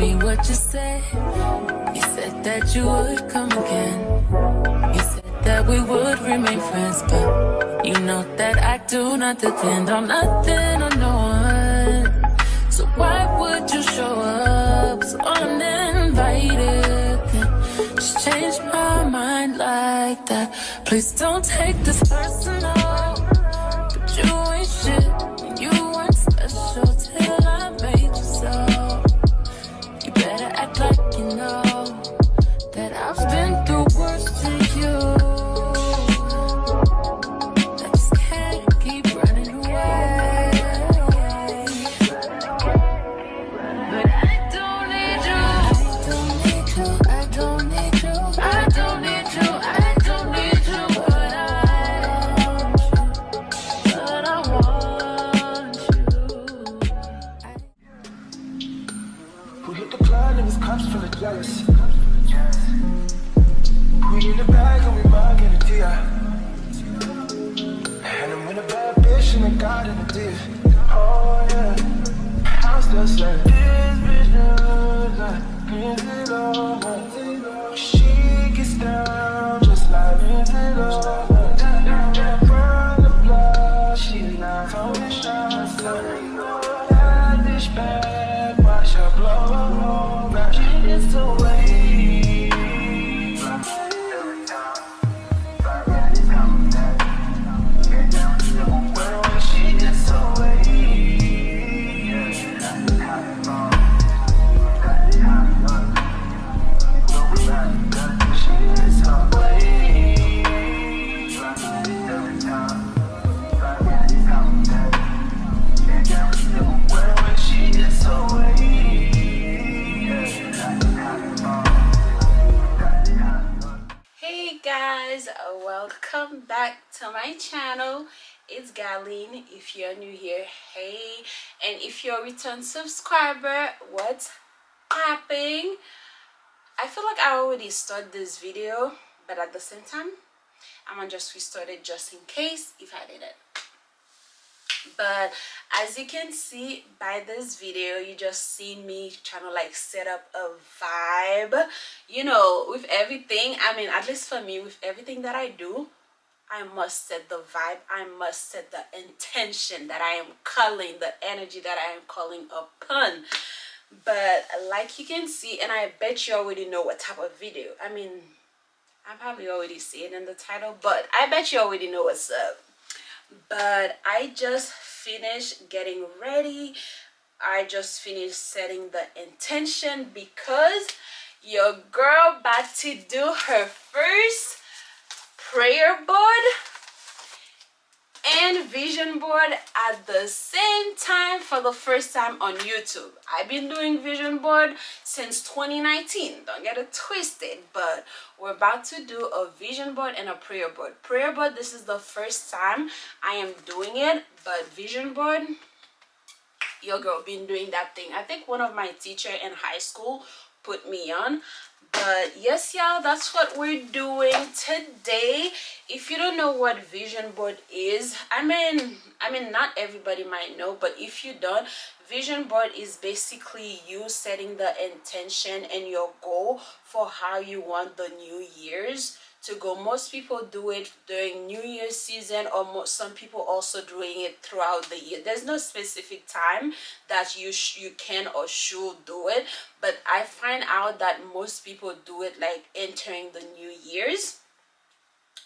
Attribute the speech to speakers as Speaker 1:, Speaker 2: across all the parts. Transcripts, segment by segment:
Speaker 1: me what you said. You said that you would come again. You said that we would remain friends, but you know that I do not depend on nothing or no one. So why would you show up so uninvited? Just change my mind like that. Please don't take this personal, but you ain't shit and you weren't special till I made you so. You better act like you know that I've been through worse to you. I just can't keep running away. But I don't need you. I don't need you. I don't need you. I don't need you. I don't need you. But I want you.
Speaker 2: Who hit the club and his cups full of jealous? We in the bag and we mugging a deal. And I'm in a bad bitch and I got in a deal. Oh yeah, I'm still saying this bitch knows like is it over? She gets down just like is it over? Run the blood, she's not throwing shots. That dish bag, watch her blow. Now she gets away.
Speaker 3: Hey guys, welcome back to my channel. It's Galine. If you're new here, hey, and if you're a return subscriber, what's happening? I feel like I already started this video, but at the same time I'm gonna just restart it just in case if I didn't. But as you can see by this video, you just seen me trying to like set up a vibe, you know, with everything. I mean, at least for me, with everything that I do, I must set the vibe. I must set the intention that I am calling, the energy that I am calling upon. But like you can see, and I bet you already know what type of video. I mean, I probably already see it in the title, but I bet you already know what's up. But I just finished getting ready. I just finished setting the intention because your girl about to do her first prayer board and vision board at the same time for the first time on YouTube. I've been doing vision board since 2019, don't get it twisted, but we're about to do a vision board and a prayer board. Prayer board, this is the first time I am doing it, but vision board, your girl been doing that thing. I think one of my teacher in high school put me on. But yes, y'all, that's what we're doing today. If you don't know what vision board is, I mean not everybody might know, but if you don't, vision board is basically you setting the intention and your goal for how you want the new year's to go. Most people do it during New Year's season, or some people also doing it throughout the year. There's no specific time that you can or should do it, but I find out that most people do it like entering the New Year's.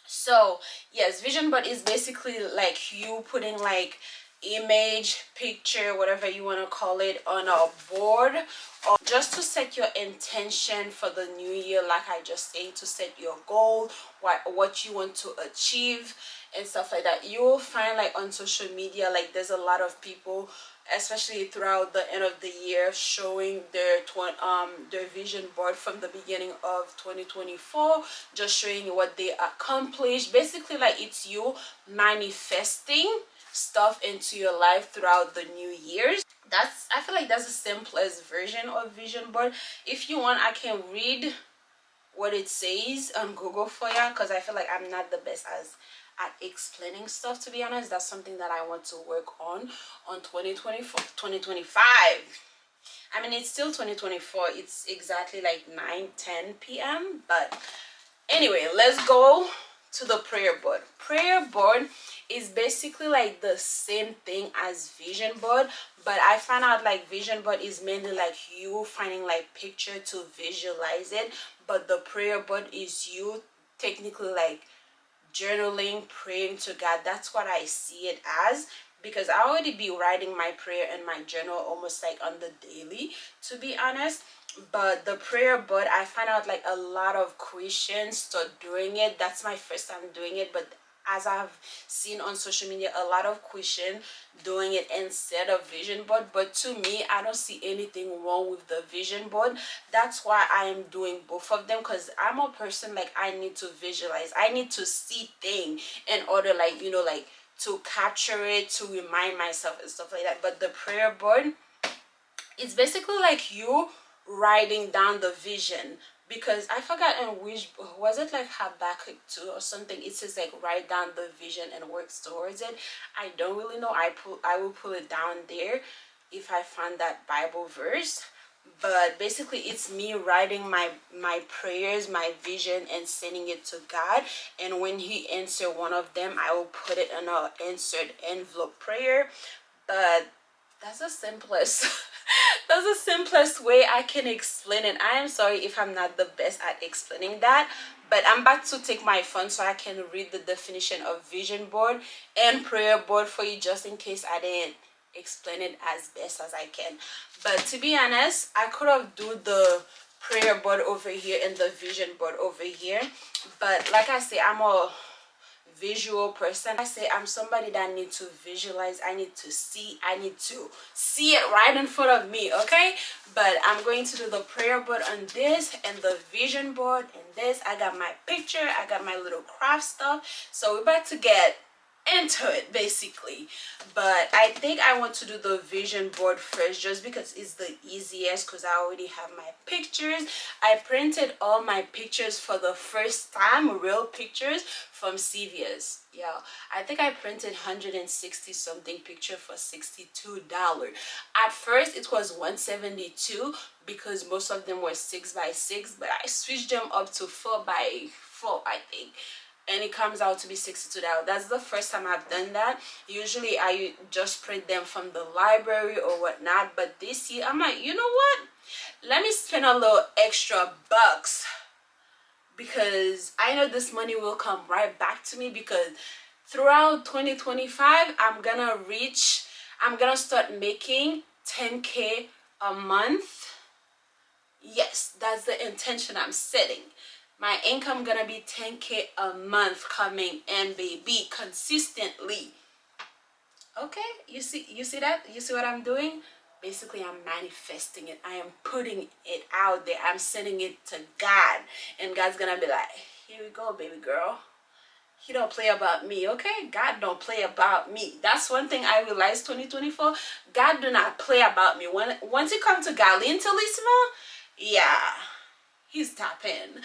Speaker 3: So yes, vision board is basically like you putting like image, picture, whatever you want to call it, on a board, or just to set your intention for the new year. Like I just said, to set your goal, what you want to achieve and stuff like that. You will find like on social media, like there's a lot of people, especially throughout the end of the year, showing their vision board from the beginning of 2024, just showing you what they accomplished. Basically, like it's you manifesting stuff into your life throughout the new years. I feel like that's the simplest version of vision board. If you want, I can read what it says on Google for you, because I feel like I'm not the best at explaining stuff, to be honest. That's something that I want to work on 2024 2025. I mean, it's still 2024. It's exactly like 9:10 p.m. But anyway, let's go to the prayer board. Prayer board is basically like the same thing as vision board, but I found out like vision board is mainly like you finding like picture to visualize it, but the prayer board is you technically like journaling, praying to God. That's what I see it as, because I already be writing my prayer in my journal almost like on the daily, to be honest. But the prayer board, I find out like a lot of Christians start doing it. That's my first time doing it, but as I've seen on social media, a lot of Christians doing it instead of vision board. But to me, I don't see anything wrong with the vision board. That's why I am doing both of them, because I'm a person like I need to visualize, I need to see things in order, like, you know, like to capture it, to remind myself and stuff like that. But the prayer board, it's basically like you writing down the vision, because I forgot in which, was it like Habakkuk 2 or something, it says like write down the vision and work towards it. I don't really know. I will pull it down there if I find that Bible verse. But basically it's me writing my prayers, my vision, and sending it to God, and when he answer one of them, I will put it in a insert envelope prayer. But that's the simplest that's the simplest way I can explain it. I am sorry if I'm not the best at explaining that, but I'm about to take my phone so I can read the definition of vision board and prayer board for you, just in case I didn't explain it as best as I can. But to be honest, I could have do the prayer board over here and the vision board over here, but like I say, I'm a visual person. I say I'm somebody that need to visualize, I need to see, I need to see it right in front of me, okay? But I'm going to do the prayer board on this and the vision board and this. I got my picture, I got my little craft stuff, so we're about to get into it basically. But I think I want to do the vision board first, just because it's the easiest, because I already have my pictures. I printed all my pictures for the first time, real pictures, from CVS. Yeah, I think I printed 160 something picture for $62. At first it was 172 because most of them were 6x6, but I switched them up to 4x4, I think, and it comes out to be $62. That's the first time I've done that. Usually I just print them from the library or whatnot, but this year I'm like, you know what, let me spend a little extra bucks, because I know this money will come right back to me, because throughout 2025 I'm gonna start making 10K a month. Yes, that's the intention I'm setting. My income gonna be 10K a month coming in, baby, consistently. Okay, you see that? You see what I'm doing? Basically, I'm manifesting it. I am putting it out there. I'm sending it to God, and God's gonna be like, here we go, baby girl. He don't play about me, okay? God don't play about me. That's one thing I realized 2024. God do not play about me. Once it comes to Galintelismo, yeah, he's tapping.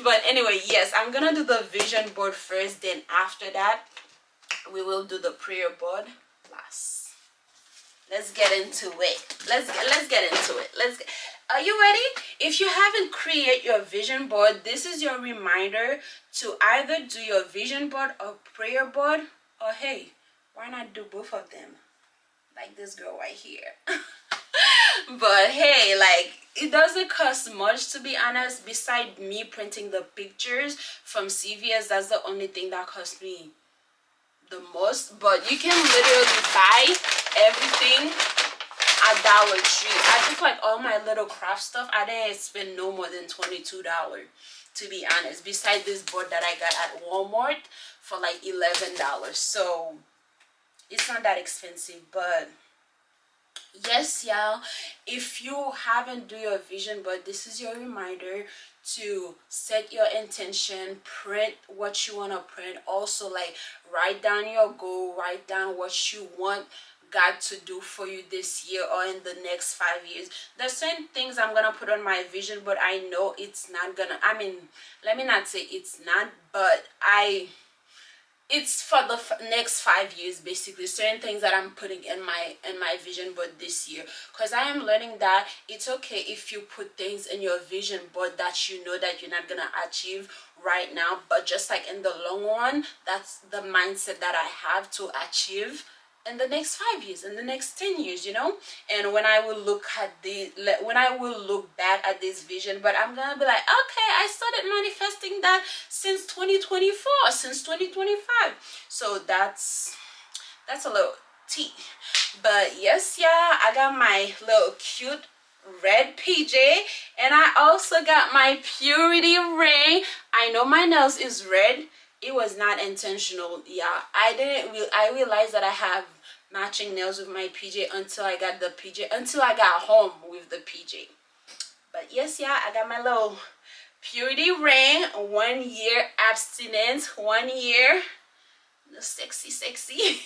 Speaker 3: But anyway, yes, I'm gonna do the vision board first, then after that we will do the prayer board last. Let's get into it. Let's get into it. Are you ready? If you haven't created your vision board, this is your reminder to either do your vision board or prayer board, or hey, why not do both of them, like this girl right here. But hey, like, it doesn't cost much, to be honest. Beside me printing the pictures from CVS, that's the only thing that cost me the most. But you can literally buy everything at Dollar Tree. I took like all my little craft stuff. I didn't spend no more than $22, to be honest, beside this board that I got at Walmart for like $11. So it's not that expensive. But yes, y'all, if you haven't do your vision board, this is your reminder to set your intention, print what you want to print. Also, like, write down your goal, write down what you want God to do for you this year or in the next 5 years. There's certain things I'm gonna put on my vision, but I know it's not gonna, I mean, let me not say it's not, but it's for the next 5 years, basically. Certain things that I'm putting in my vision board this year, because I am learning that it's okay if you put things in your vision board that you know that you're not gonna achieve right now, but just like in the long run, that's the mindset that I have to achieve in the next 5 years, in the next 10 years, you know. And when I will look at the when I will look back at this vision, but I'm gonna be like, okay, I started manifesting that since 2024, since 2025. So that's a little tea. But yes, yeah, I got my little cute red PJ, and I also got my purity ring. I know my nails is red. It was not intentional. Yeah, I realized that I have matching nails with my PJ until I got the PJ, until I got home with the PJ. But yes, yeah, I got my little purity ring. 1 year abstinence, 1 year. Sexy.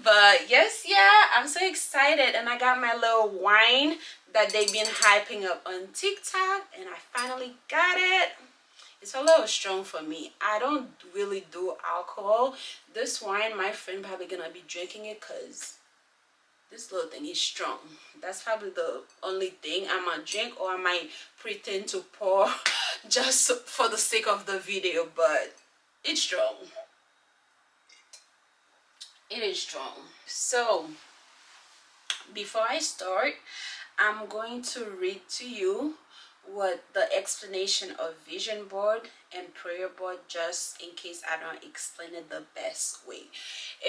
Speaker 3: But yes, yeah, I'm so excited. And I got my little wine that they've been hyping up on TikTok, and I finally got it. It's a little strong for me. I don't really do alcohol. This wine, my friend probably gonna be drinking it because this little thing is strong. That's probably the only thing I might drink, or I might pretend to pour just for the sake of the video, but it's strong. It is strong. So before I start, I'm going to read to you what the explanation of vision board and prayer board, just in case I don't explain it the best way.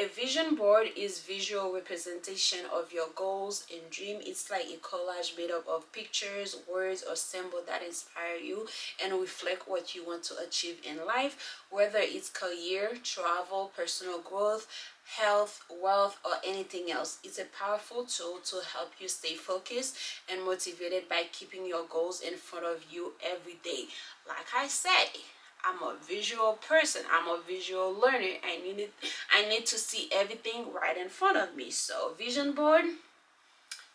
Speaker 3: A vision board is visual representation of your goals and dream. It's like a collage made up of pictures, words, or symbols that inspire you and reflect what you want to achieve in life, whether it's career, travel, personal growth, health, wealth, or anything else. It's a powerful tool to help you stay focused and motivated by keeping your goals in front of you every day. Like I say, I'm a visual person. I'm a visual learner. I need to see everything right in front of me. So vision board,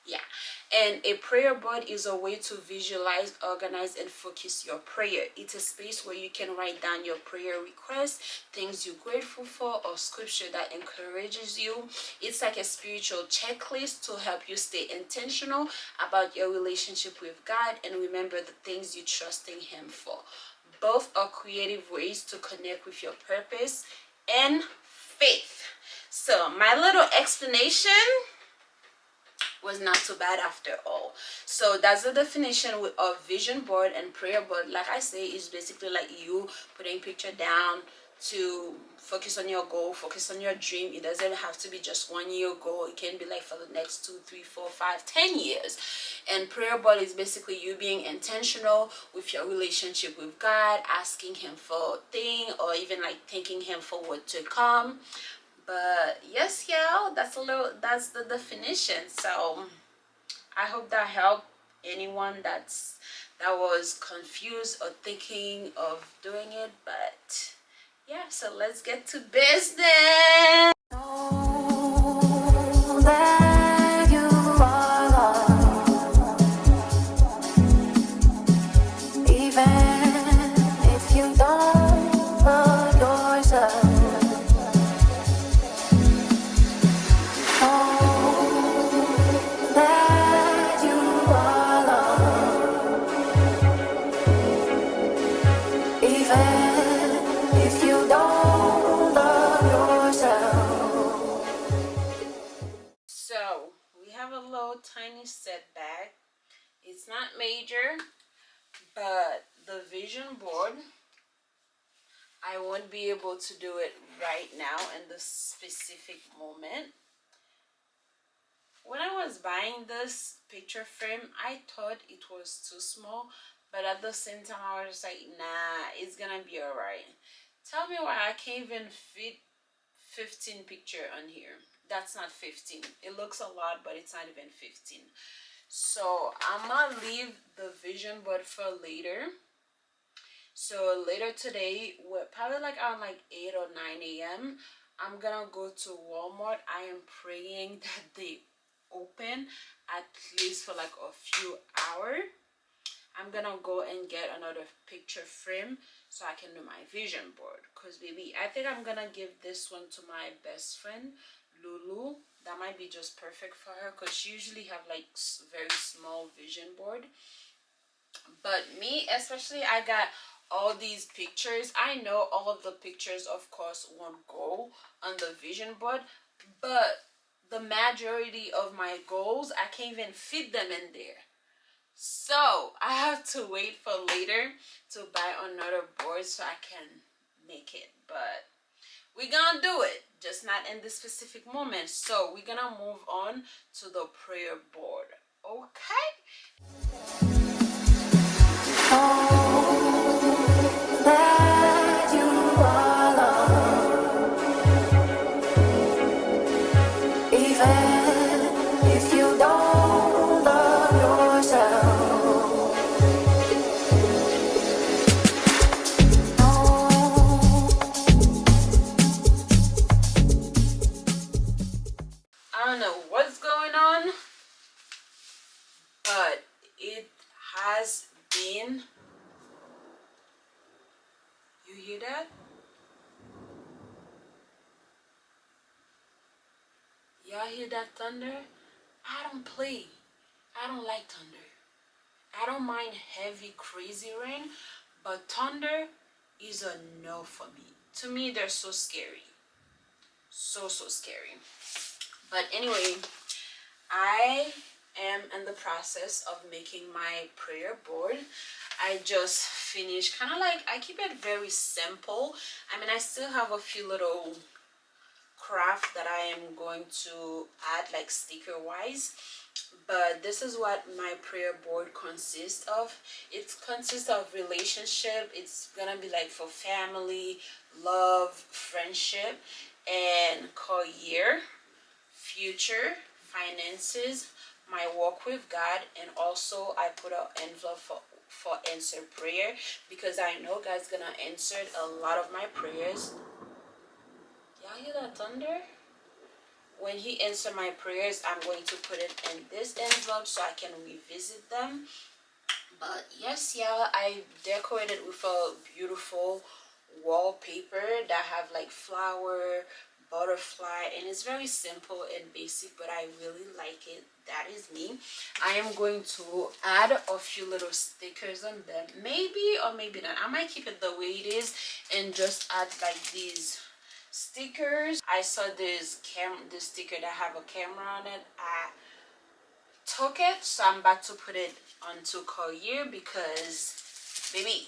Speaker 3: yeah. And a prayer board is a way to visualize, organize, and focus your prayer. It's a space where you can write down your prayer requests, things you're grateful for, or scripture that encourages you. It's like a spiritual checklist to help you stay intentional about your relationship with God and remember the things you're trusting Him for. Both are creative ways to connect with your purpose and faith. So my little explanation was not too bad after all. So that's the definition of vision board and prayer board. Like I say, is basically like you putting picture down to focus on your goal, focus on your dream. It doesn't have to be just 1 year goal. It can be like for the next 2, 3, 4, 5, 10 years. And prayer board is basically you being intentional with your relationship with God, asking Him for things, or even like thanking Him for what to come. But yes, y'all, that's the definition. So I hope that helped anyone that was confused or thinking of doing it. But yeah, so let's get to business. Know that you are loved, even if you don't love yourself. So we have a little tiny setback. It's not major, but the vision board, I won't be able to do it right now in this specific moment. When I was buying this picture frame, I thought it was too small, but at the same time I was just like, nah, it's gonna be alright. Tell me why I can't even fit 15 picture on here. That's not 15. It looks a lot, but it's not even 15. So I'm gonna leave the vision board for later. So later today, probably like around like 8 or 9 a.m., I'm gonna go to Walmart. I am praying that they open at least for like a few hours. I'm gonna go and get another picture frame so I can do my vision board. Because baby, I think I'm gonna give this one to my best friend Lulu. That might be just perfect for her because she usually have like very small vision board. But me especially, I got all these pictures. I know all of the pictures of course won't go on the vision board, but the majority of my goals, I can't even fit them in there. So I have to wait for later to buy another board so I can make it. But we're gonna do it, just not in this specific moment. So we're gonna move on to the prayer board. Okay.
Speaker 1: That you are loved, even if you don't love yourself.
Speaker 3: I don't know what's going on, but it has been. You hear that? Y'all hear that thunder? I don't play. I don't like thunder. I don't mind heavy, crazy rain, but thunder is a no for me. To me, they're so scary. So scary. But anyway, I am in the process of making my prayer board. I just finished, kind of like, I keep it very simple. I mean, I still have a few little craft that I am going to add, like sticker wise, but this is what my prayer board consists of. It consists of relationship. It's gonna be like for family, love, friendship, and career, future, finances, my walk with God, and also I put an envelope for answered prayer, because I know God's gonna answer a lot of my prayers. Y'all hear that thunder? When he answers my prayers, I'm going to put it in this envelope so I can revisit them. But yes, y'all, I decorated with a beautiful wallpaper that have like flower, butterfly, and it's very simple and basic, but I really like it. That is me. I am going to add a few little stickers on them, maybe or maybe not. I might keep it the way it is and just add like these stickers. I saw this sticker that have a camera on it. I took it, so I'm about to put it onto career because baby,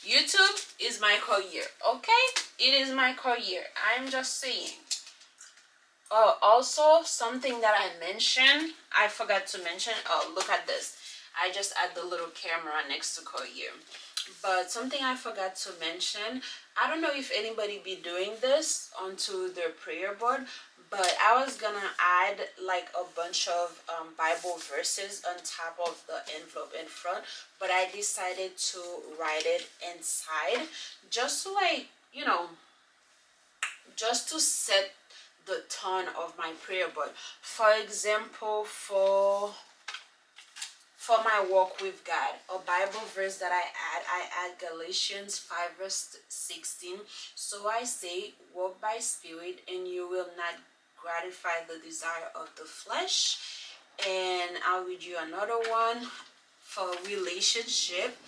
Speaker 3: YouTube is my career. Okay, it is my career. I'm just saying. Oh, also something that I mentioned, I forgot to mention. Oh, look at this. I just add the little camera next to career. But something I forgot to mention, I don't know if anybody be doing this onto their prayer board, but I was gonna add like a bunch of Bible verses on top of the envelope in front, but I decided to write it inside just to, like, you know, just to set the tone of my prayer board. For example, for my walk with God, a Bible verse that I add Galatians 5 verse 16. So I say, walk by spirit and you will not gratify the desire of the flesh. And I'll read you another one. For relationship,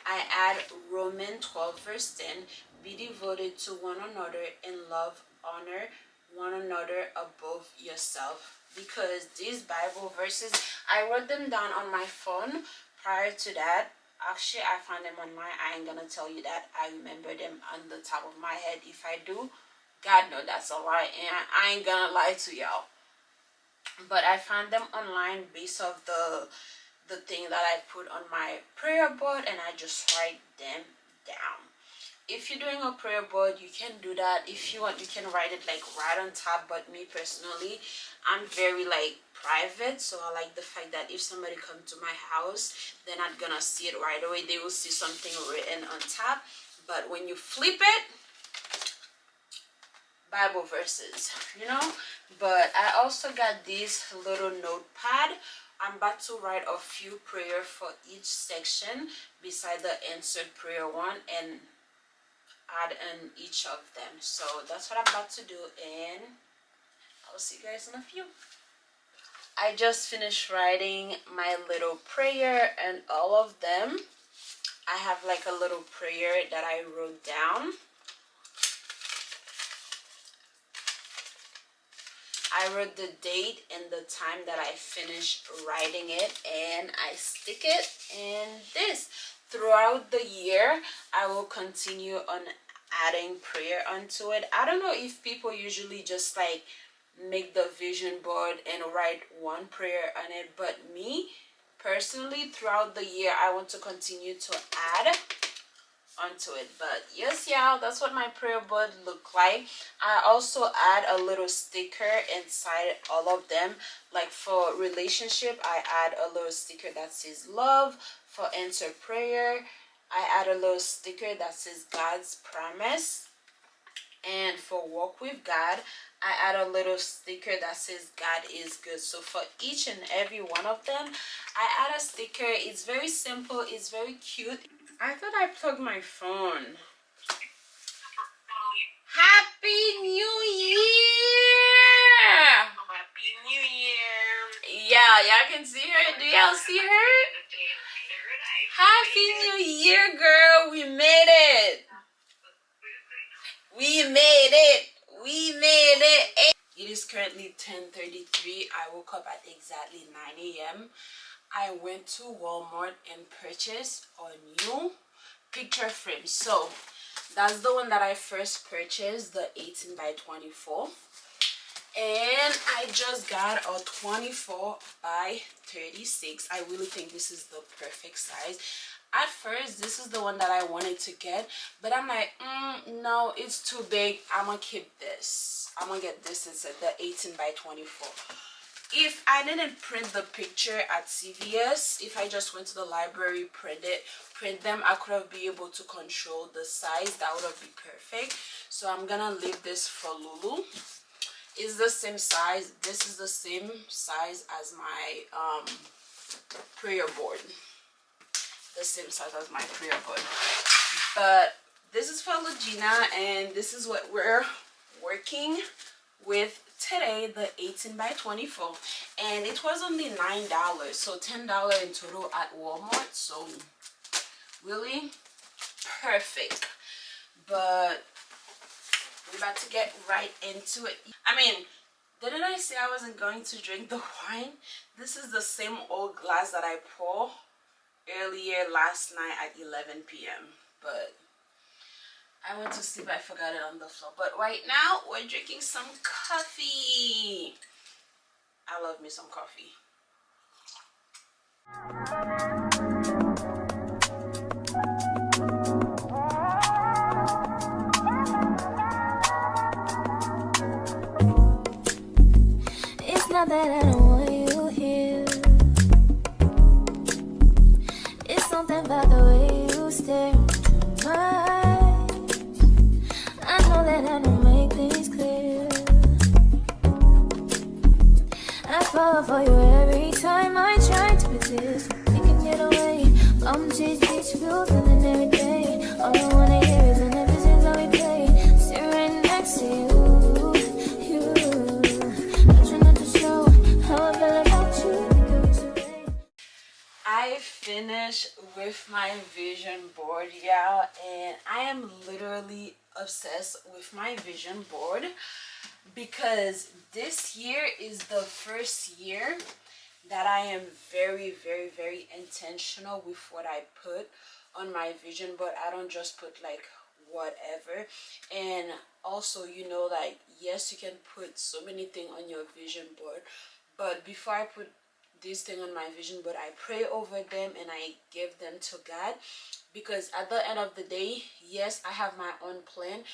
Speaker 3: I add Romans 12 verse 10. Be devoted to one another in love, honor one another above yourself. Because these Bible verses, I wrote them down on my phone. Prior to that, actually I found them on my, I ain't gonna tell you that I remember them on the top of my head. If I do, God know that's a lie, and I ain't gonna lie to y'all. But I found them online based off the thing that I put on my prayer board, and I just write them down. If you're doing a prayer board, you can do that. If you want, you can write it like right on top. But me personally, I'm very like private, so I like the fact that if somebody come to my house, they're not gonna see it right away. They will see something written on top. But when you flip it, Bible verses, you know. But I also got this little notepad I'm about to write a few prayer for each section beside the answered prayer one and add in each of them. So that's what I'm about to do, and I'll see you guys in a few. I just finished writing my little prayer and all of them. I have like a little prayer that I wrote down. I wrote the date and the time that I finished writing it, and I stick it in this. Throughout the year, I will continue on adding prayer onto it. I don't know if people usually just like make the vision board and write one prayer on it, but me personally, throughout the year, I want to continue to add onto it. But yes, y'all, that's what my prayer board look like. I also add a little sticker inside all of them. Like for relationship, I add a little sticker that says love. For answer prayer, I add a little sticker that says God's promise. And for walk with God, I add a little sticker that says God is good. So for each and every one of them, I add a sticker. It's very simple, it's very cute. I thought I plugged my phone. Happy New Year! Happy New Year! Yeah, y'all can see her. Do y'all see her? Happy New Year, girl. We made it. We made it. We made it. It is currently 10:33. I woke up at exactly 9 a.m. I went to Walmart and purchased a new picture frame. So that's the one that I first purchased, the 18 by 24. And I just got a 24 by 36. I really think this is the perfect size. At first, this is the one that I wanted to get, but I'm like, no, it's too big. I'm gonna keep this. I'm gonna get this instead, the 18 by 24. If I didn't print the picture at CVS, if I just went to the library, print them, I could have been able to control the size. That would have been perfect. So I'm gonna leave this for Lulu. It's the same size. This is the same size as my prayer board. The same size as my prayer board. But this is for Legina, and this is what we're working with today, the 18 by 24, and it was only $9, so $10 in total at Walmart. So really perfect. But we're about to get right into it. I mean, didn't I say I wasn't going to drink the wine? This is the same old glass that I poured earlier last night at 11 p.m. but I went to sleep, I forgot it on the floor. But right now, we're drinking some coffee. I love me some coffee.
Speaker 4: It's not that I don't want you here. It's something about the way you stare into my eyes. I know that I don't make things clear. I fall for you every time I try to resist. You can get away from chase beach views and then every day. All I wanna hear is an episode that we play. Sit right next to you. I try not to show how I feel about you.
Speaker 3: I finished with my vision board, y'all, and I am literally obsessed with my vision board because this year is the first year that I am very, very, very intentional with what I put on my vision board. I don't just put like whatever. And also, you know, like, yes, you can put so many things on your vision board, but before I put this thing on my vision board, I pray over them and I give them to God, because at the end of the day, yes, I have my own plan,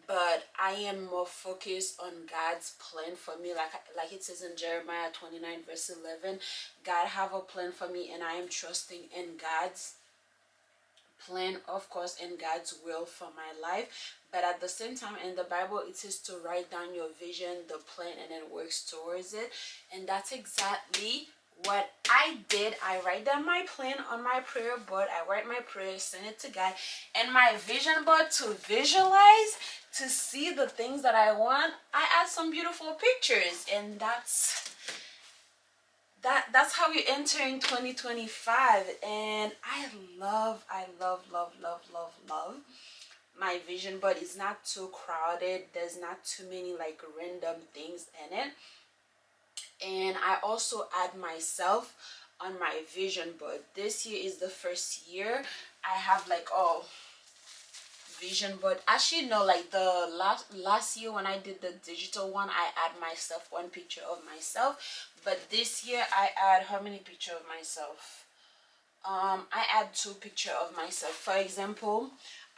Speaker 3: but I am more focused on God's plan for me. Like it says in Jeremiah 29 verse 11, God have a plan for me, and I am trusting in God's plan, of course, and God's will for my life. But at the same time, in the Bible, it says to write down your vision, the plan, and then works towards it. And that's exactly what I did, I write down my plan on my prayer board. I write my prayers, send it to God, and my vision board to visualize, to see the things that I want. I add some beautiful pictures, and that's how you enter in 2025. And I love, love my vision board. Is not too crowded, there's not too many like random things in it. And I also add myself on my vision board. This year is the first year I have like vision board. Actually no, like the last year when I did the digital one, I add myself, one picture of myself. But this year I add how many picture of myself? I add 2 picture of myself. For example,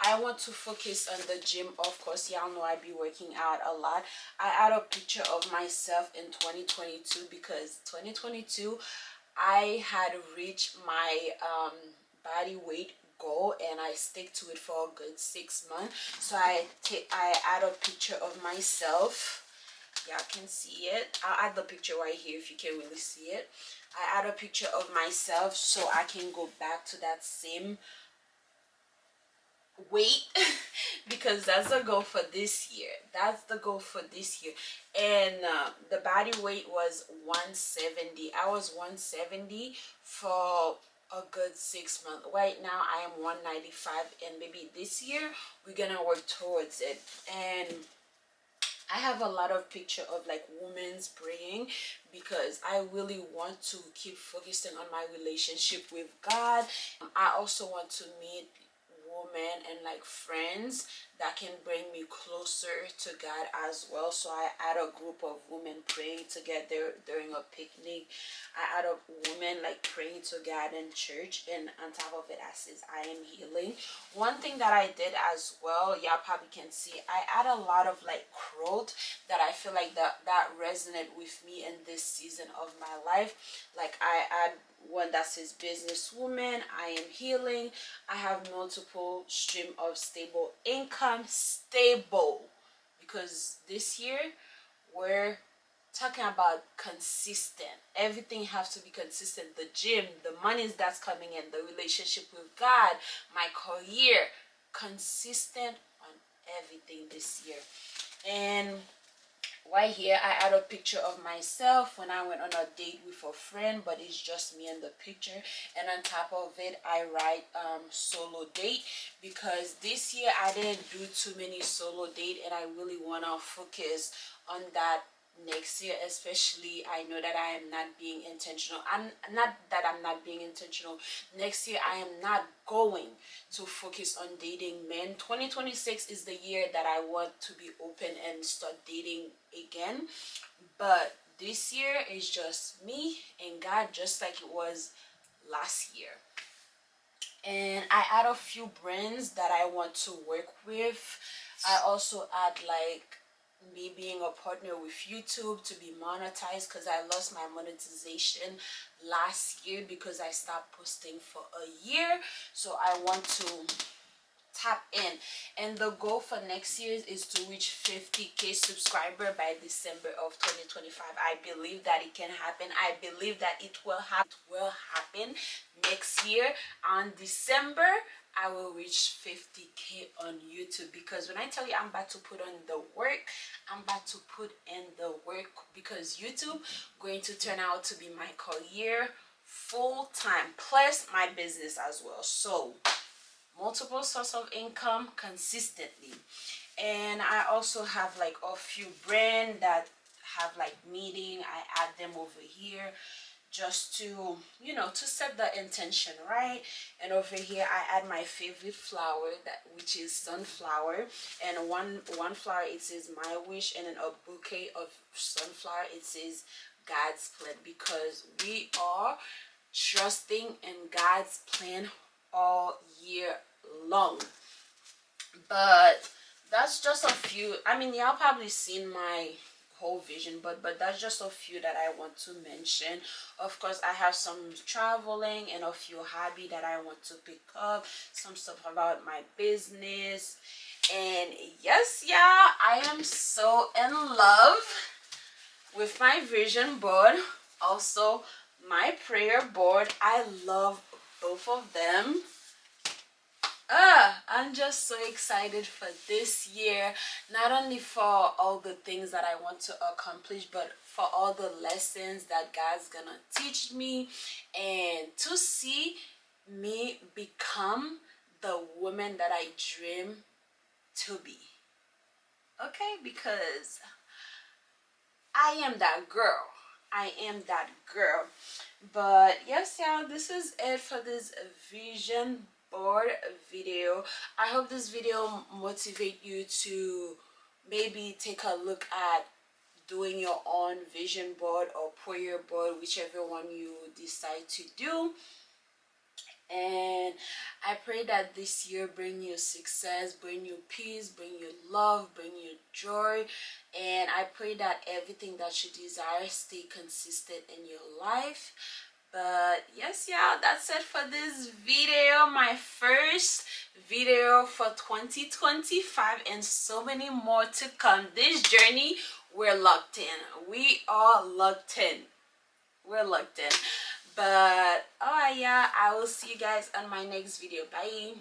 Speaker 3: I want to focus on the gym. Of course, y'all know I be working out a lot. I add a picture of myself in 2022 because 2022 I had reached my body weight goal, and I stick to it for a good 6 months. So I add a picture of myself. Y'all can see it. I'll add the picture right here if you can really see it. I add a picture of myself so I can go back to that same weight because that's the goal for this year. That's the goal for this year. And the body weight was 170. I was 170 for a good 6 months. Right now I am 195, and maybe this year we're gonna work towards it. And I have a lot of picture of like women's praying because I really want to keep focusing on my relationship with God. I also want to meet women and like friends that can bring me closer to God as well. So I add a group of women praying together during a picnic. I add a woman like praying to God in church, and on top of it I says I am healing. One thing that I did as well, y'all probably can see, I add a lot of like quote that I feel like that resonate with me in this season of my life. Like I add one that says businesswoman, I am healing, I have multiple stream of stable income. Stable, because this year we're talking about consistent. Everything has to be consistent. The gym, the monies that's coming in, the relationship with God, my career, consistent on everything this year. And right here I add a picture of myself when I went on a date with a friend, but it's just me in the picture. And on top of it I write solo date, because this year I didn't do too many solo date, and I really want to focus on that next year. Especially I know that I am not being intentional. I'm not that I'm not being intentional. Next year I am not going to focus on dating men. 2026 is the year that I want to be open and start dating again. But this year is just me and God, just like it was last year. And I add a few brands that I want to work with. I also add like me being a partner with YouTube to be monetized, because I lost my monetization last year because I stopped posting for a year. So I want to tap in, and the goal for next year is to reach 50k subscriber by December of 2025. I believe that it can happen. I believe that it will happen next year. On December I will reach 50k on YouTube, because when I tell you I'm about to put on the work, I'm about to put in the work, because YouTube going to turn out to be my career full time, plus my business as well. So multiple source of income consistently. And I also have like a few brand that have like meeting. I add them over here just to, you know, to set the intention, right? And over here I add my favorite flower, that which is sunflower. And one flower it says my wish, and then a bouquet of sunflower it says God's plan, because we are trusting in God's plan all year long. But that's just a few. I mean, y'all probably seen my whole vision, but that's just a few that I want to mention. Of course I have some traveling and a few hobby that I want to pick up, some stuff about my business. And yes, y'all, I am so in love with my vision board, also my prayer board. I love both of them. I'm just so excited for this year, not only for all the things that I want to accomplish, but for all the lessons that God's gonna teach me, and to see me become the woman that I dream to be. Okay, because I am that girl. I am that girl. But yes, y'all, this is it for this vision board video. I hope this video motivate you to maybe take a look at doing your own vision board or prayer board, whichever one you decide to do. And I pray that this year bring you success, bring you peace, bring you love, bring you joy. And I pray that everything that you desire stay consistent in your life. But yes, y'all, that's it for this video, my first video for 2025, and so many more to come. This journey, we're locked in. We are locked in. We're locked in. But oh yeah, I will see you guys on my next video. Bye.